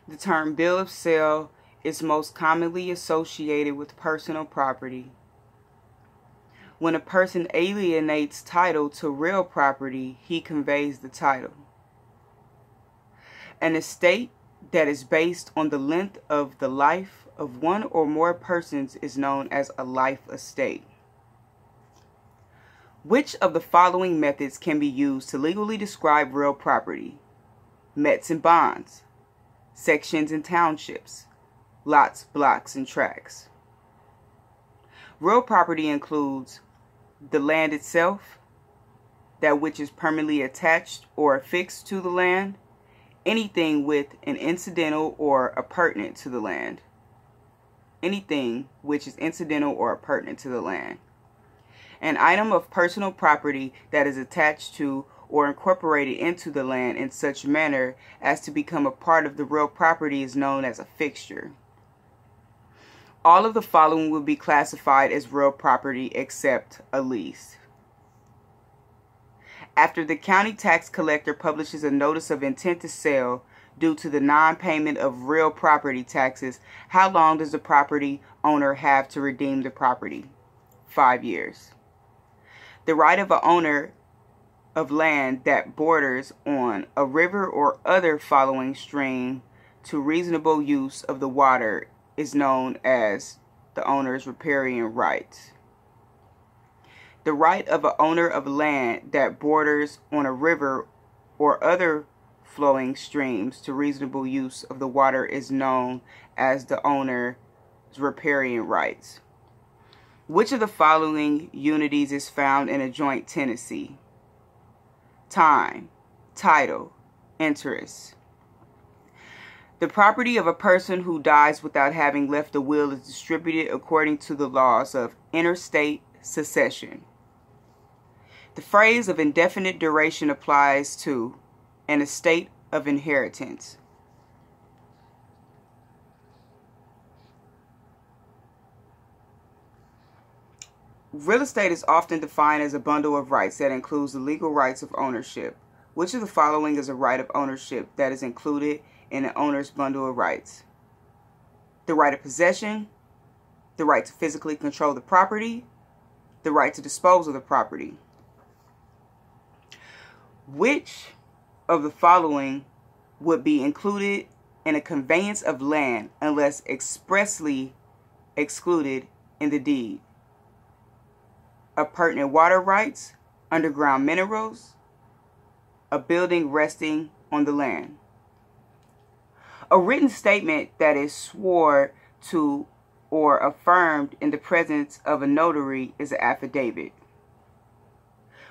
The term bill of sale is most commonly associated with personal property. When a person alienates title to real property, he conveys the title. An estate that is based on the length of the life of one or more persons is known as a life estate. Which of the following methods can be used to legally describe real property? Mets and bonds, sections and townships, lots, blocks, and tracts. Real property includes the land itself, that which is permanently attached or affixed to the land, anything with an incidental or appurtenant to the land. Anything which is incidental or appurtenant to the land. An item of personal property that is attached to or incorporated into the land in such manner as to become a part of the real property is known as a fixture. All of the following will be classified as real property except a lease. After the county tax collector publishes a notice of intent to sell due to the non-payment of real property taxes, how long does the property owner have to redeem the property? 5 years. The right of an owner of land that borders on a river or other following stream to reasonable use of the water is known as the owner's riparian rights. The right of an owner of land that borders on a river or other flowing streams to reasonable use of the water is known as the owner's riparian rights. Which of the following unities is found in a joint tenancy? Time, title, interest. The property of a person who dies without having left a will is distributed according to the laws of interstate succession. The phrase of indefinite duration applies to an estate of inheritance. Real estate is often defined as a bundle of rights that includes the legal rights of ownership. Which of the following is a right of ownership that is included in an owner's bundle of rights? The right of possession, the right to physically control the property, the right to dispose of the property. Which of the following would be included in a conveyance of land unless expressly excluded in the deed? Appurtenant water rights, underground minerals, a building resting on the land. A written statement that is sworn to or affirmed in the presence of a notary is an affidavit.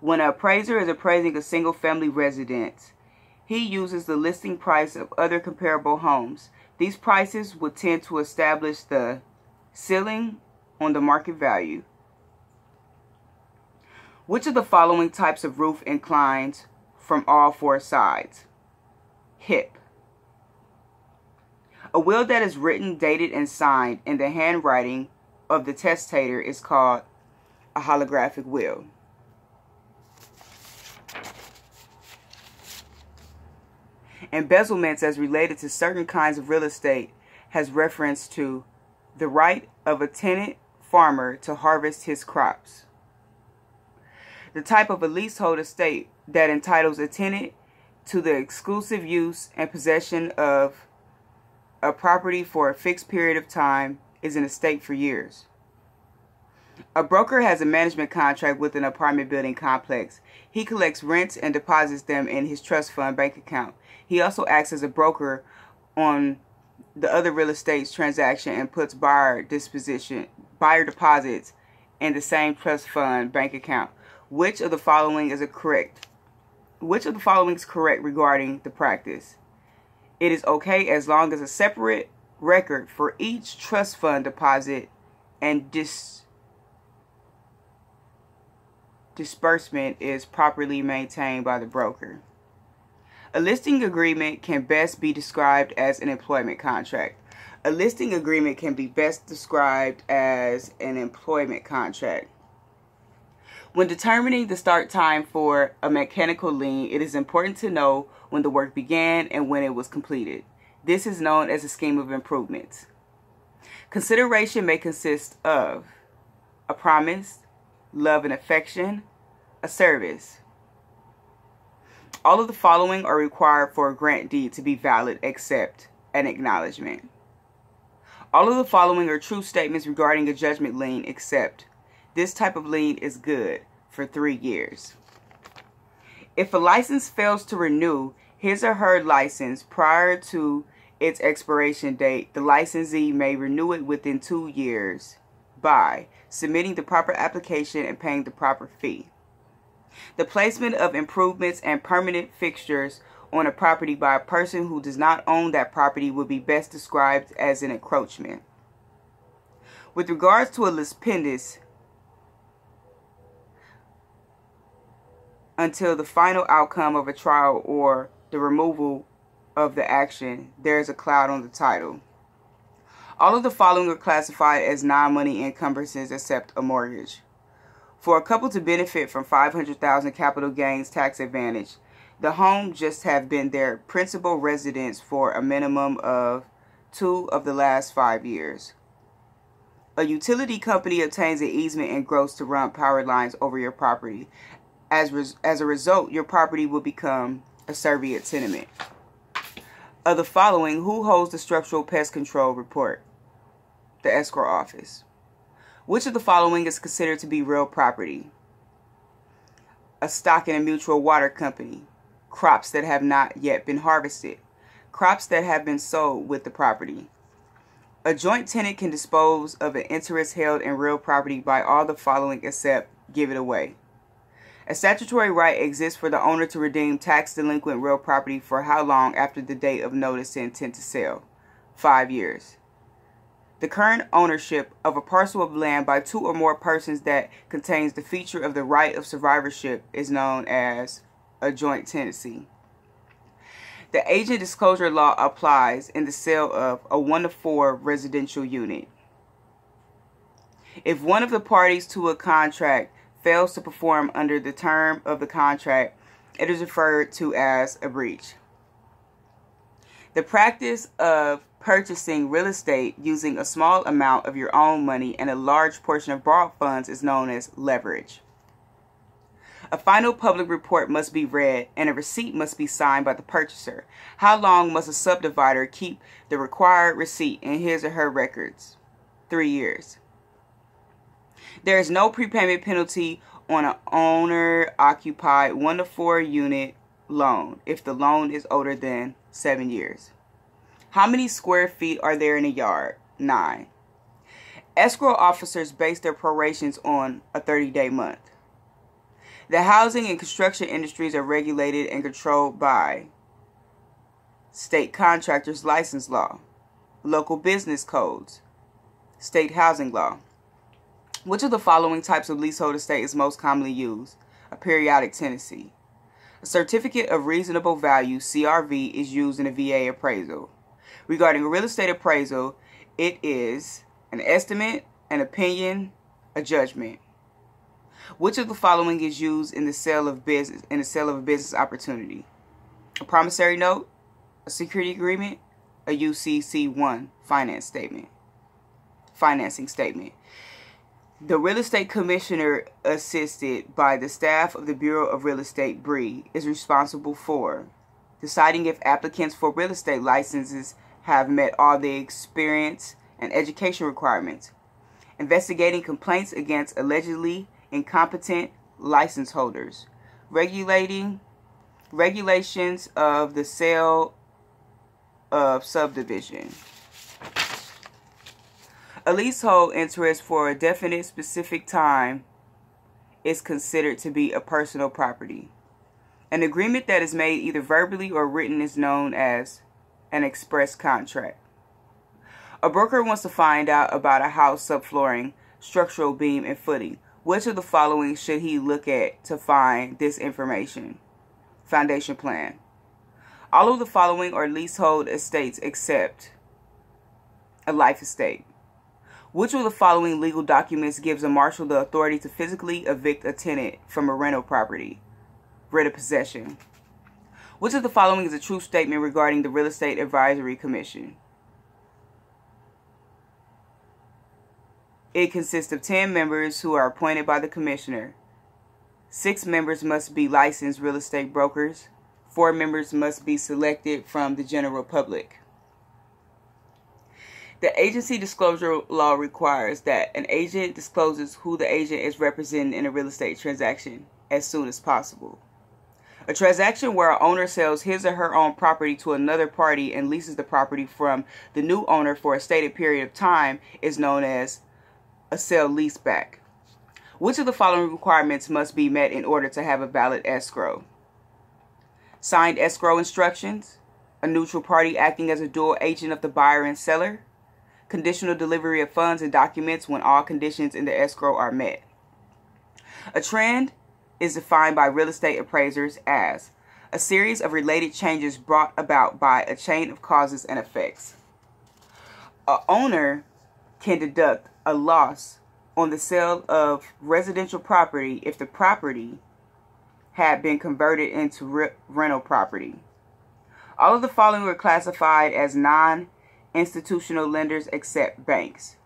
When an appraiser is appraising a single-family residence, he uses the listing price of other comparable homes. These prices would tend to establish the ceiling on the market value. Which of the following types of roof inclines from all four sides? Hip. A will that is written, dated, and signed in the handwriting of the testator is called a holographic will. Embezzlements as related to certain kinds of real estate has reference to the right of a tenant farmer to harvest his crops. The type of a leasehold estate that entitles a tenant to the exclusive use and possession of a property for a fixed period of time is an estate for years. A broker has a management contract with an apartment building complex. He collects rents and deposits them in his trust fund bank account. He also acts as a broker on the other real estate transaction and puts buyer deposits in the same trust fund bank account. Which of the following is correct? Which of the following is correct regarding the practice? It is okay as long as a separate record for each trust fund deposit and disbursement is properly maintained by the broker. A listing agreement can best be described as an employment contract. A listing agreement can be best described as an employment contract. When determining the start time for a mechanical lien, it is important to know when the work began and when it was completed. This is known as a scheme of improvements. Consideration may consist of a promise, love and affection, a service. All of the following are required for a grant deed to be valid except an acknowledgement. All of the following are true statements regarding a judgment lien except this type of lien is good for 3 years. If a license fails to renew his or her license prior to its expiration date, the licensee may renew it within 2 years by submitting the proper application and paying the proper fee. The placement of improvements and permanent fixtures on a property by a person who does not own that property would be best described as an encroachment. With regards to a lis pendens, until the final outcome of a trial or the removal of the action, there is a cloud on the title. All of the following are classified as non-money encumbrances except a mortgage. For a couple to benefit from $500,000 capital gains tax advantage, the home just have been their principal residence for a minimum of 2 of the last 5 years. A utility company obtains an easement and grows to run power lines over your property. As a result, your property will become a servient tenement. Of the following, who holds the structural pest control report? The escrow office. Which of the following is considered to be real property? A stock in a mutual water company. Crops that have not yet been harvested. Crops that have been sold with the property. A joint tenant can dispose of an interest held in real property by all the following except give it away. A statutory right exists for the owner to redeem tax delinquent real property for how long after the date of notice to intent to sell? 5 years. The current ownership of a parcel of land by 2 or more persons that contains the feature of the right of survivorship is known as a joint tenancy. The agent disclosure law applies in the sale of a 1-to-4 residential unit. If one of the parties to a contract fails to perform under the term of the contract, it is referred to as a breach. The practice of purchasing real estate using a small amount of your own money and a large portion of borrowed funds is known as leverage. A final public report must be read and a receipt must be signed by the purchaser. How long must a subdivider keep the required receipt in his or her records? 3 years. There is no prepayment penalty on an owner-occupied 1-to-4 unit loan if the loan is older than 7 years. How many square feet are there in a yard? 9. Escrow officers base their prorations on a 30-day month. The housing and construction industries are regulated and controlled by state contractors license law, local business codes, state housing law. Which of the following types of leasehold estate is most commonly used? A periodic tenancy. A certificate of reasonable value, CRV, is used in a VA appraisal. Regarding a real estate appraisal, it is an estimate, an opinion, a judgment. Which of the following is used in the sale of a business opportunity? A promissory note, a security agreement, a UCC-1 financing statement. The Real Estate Commissioner, assisted by the staff of the Bureau of Real Estate (BRE), is responsible for deciding if applicants for real estate licenses have met all the experience and education requirements, investigating complaints against allegedly incompetent license holders, regulations of the sale of subdivision. A leasehold interest for a definite specific time is considered to be a personal property. An agreement that is made either verbally or written is known as an express contract. A broker wants to find out about a house subflooring, structural beam, and footing. Which of the following should he look at to find this information? Foundation plan. All of the following are leasehold estates except a life estate. Which of the following legal documents gives a marshal the authority to physically evict a tenant from a rental property? Writ of possession. Which of the following is a true statement regarding the Real Estate Advisory Commission? It consists of 10 members who are appointed by the commissioner. 6 members must be licensed real estate brokers. 4 members must be selected from the general public. The agency disclosure law requires that an agent discloses who the agent is representing in a real estate transaction as soon as possible. A transaction where an owner sells his or her own property to another party and leases the property from the new owner for a stated period of time is known as a sale-leaseback. Which of the following requirements must be met in order to have a valid escrow? Signed escrow instructions, a neutral party acting as a dual agent of the buyer and seller, conditional delivery of funds and documents when all conditions in the escrow are met. A trend is defined by real estate appraisers as a series of related changes brought about by a chain of causes and effects. An owner can deduct a loss on the sale of residential property if the property had been converted into rental property. All of the following are classified as non-institutional lenders except banks.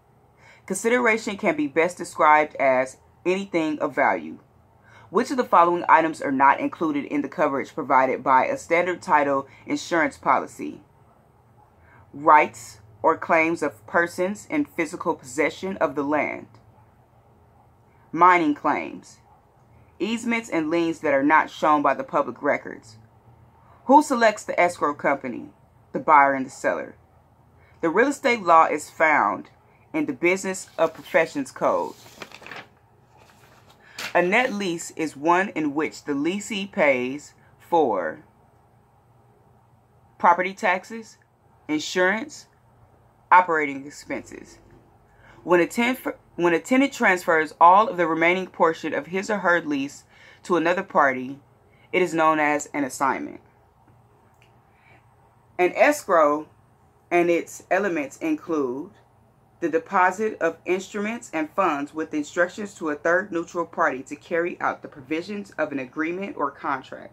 Consideration can be best described as anything of value. Which of the following items are not included in the coverage provided by a standard title insurance policy? Rights or claims of persons in physical possession of the land. Mining claims. Easements and liens that are not shown by the public records. Who selects the escrow company? The buyer and the seller. The real estate law is found in the Business of Professions Code. A net lease is one in which the leasee pays for property taxes, insurance, operating expenses. When a tenant transfers all of the remaining portion of his or her lease to another party, it is known as an assignment. An escrow and its elements include the deposit of instruments and funds with instructions to a third neutral party to carry out the provisions of an agreement or contract.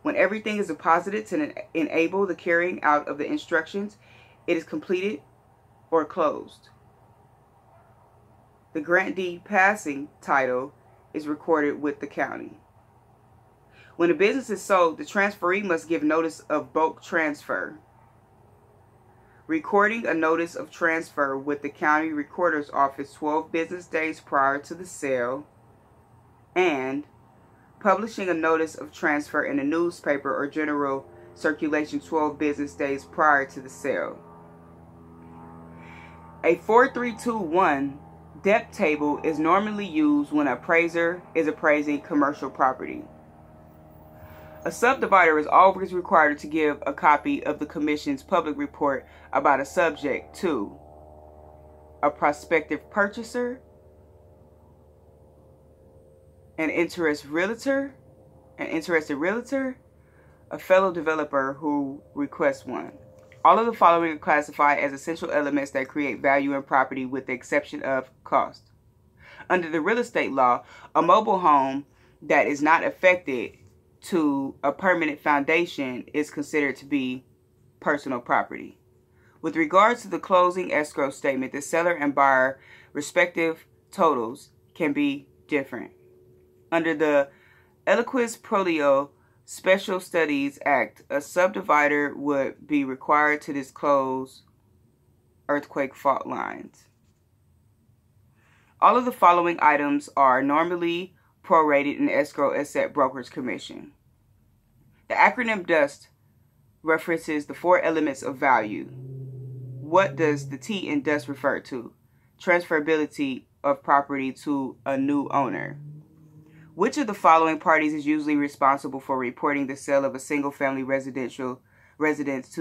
When everything is deposited to enable the carrying out of the instructions, it is completed or closed. The grantee passing title is recorded with the county. When a business is sold, the transferee must give notice of bulk transfer. Recording a notice of transfer with the county recorder's office 12 business days prior to the sale, and publishing a notice of transfer in a newspaper or general circulation 12 business days prior to the sale. A 4321 depth table is normally used when an appraiser is appraising commercial property. A subdivider is always required to give a copy of the Commission's public report about a subject to a prospective purchaser, an interested realtor, a fellow developer who requests one. All of the following are classified as essential elements that create value in property with the exception of cost. Under the real estate law, a mobile home that is not affected to a permanent foundation is considered to be personal property. With regards to the closing escrow statement, the seller and buyer respective totals can be different. Under the Eliquis Prolio Special Studies Act, a subdivider would be required to disclose earthquake fault lines. All of the following items are normally prorated in escrow asset broker's commission. The acronym DUST references the 4 elements of value. What does the T in DUST refer to? Transferability of property to a new owner. Which of the following parties is usually responsible for reporting the sale of a single-family residence to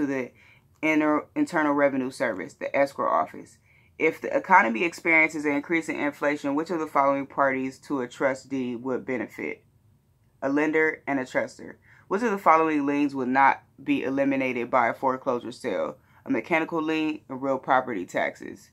the Internal Revenue Service, the escrow office? If the economy experiences an increase in inflation, which of the following parties to a trust deed would benefit? A lender and a trustor. Which of the following liens would not be eliminated by a foreclosure sale? A mechanical lien and real property taxes.